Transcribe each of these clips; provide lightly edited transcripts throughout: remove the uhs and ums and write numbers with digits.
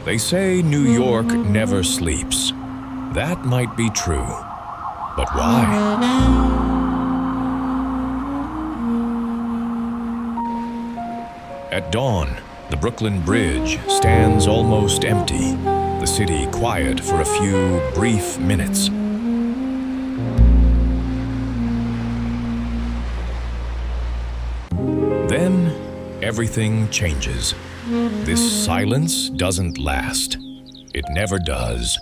They say New York never sleeps. That might be true. But why? At dawn, the Brooklyn Bridge stands almost empty, the city quiet for a few brief minutes. Then, everything changes. This silence doesn't last. It never does.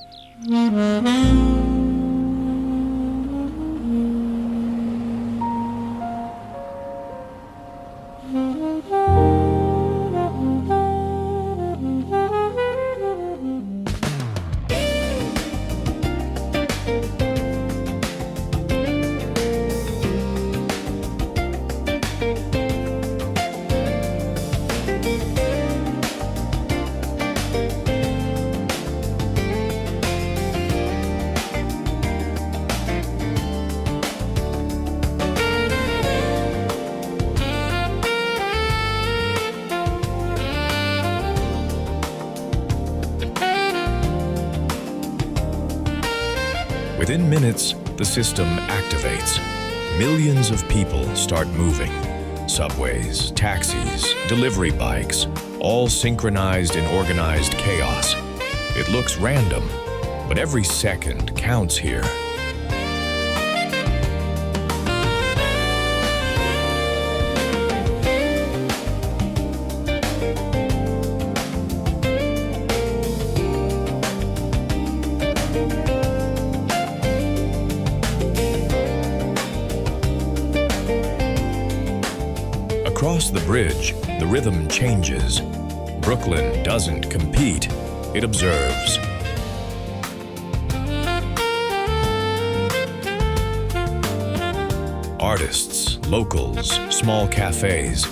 Within minutes, the system activates. Millions of people start moving. Subways, taxis, delivery bikes, all synchronized in organized chaos. It looks random, but every second counts here. Across the bridge, the rhythm changes. Brooklyn doesn't compete, it observes. Artists, locals, small cafes.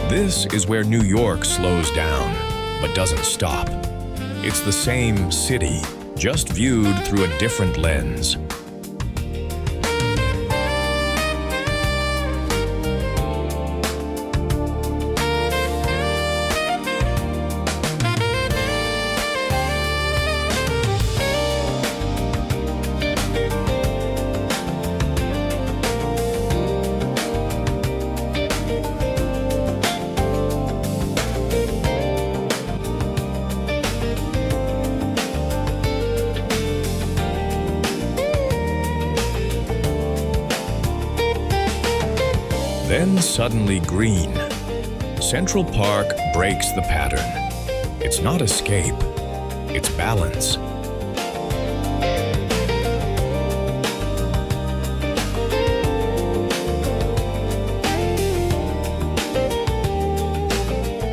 This is where New York slows down, but doesn't stop. It's the same city, just viewed through a different lens. Then suddenly green. Central Park breaks the pattern. It's not escape, it's balance.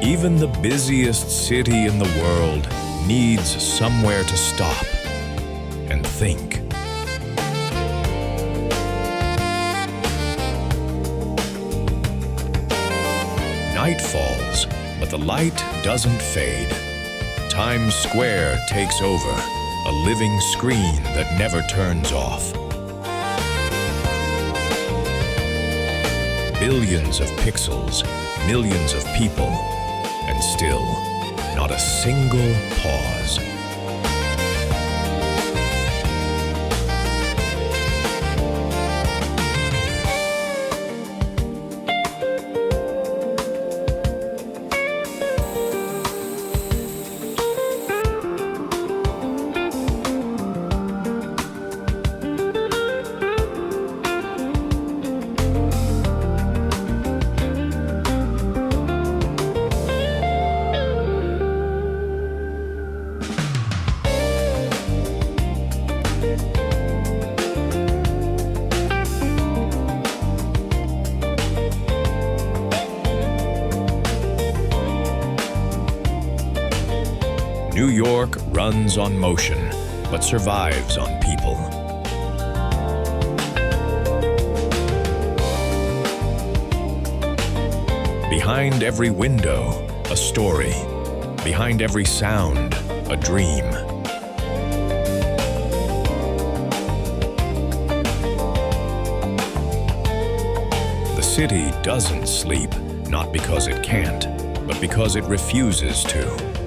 Even the busiest city in the world needs somewhere to stop and think. Night falls, but the light doesn't fade. Times Square takes over, a living screen that never turns off. Billions of pixels, millions of people, and still, not a single pause. New York runs on motion, but survives on people. Behind every window, a story. Behind every sound, a dream. The city doesn't sleep, not because it can't, but because it refuses to.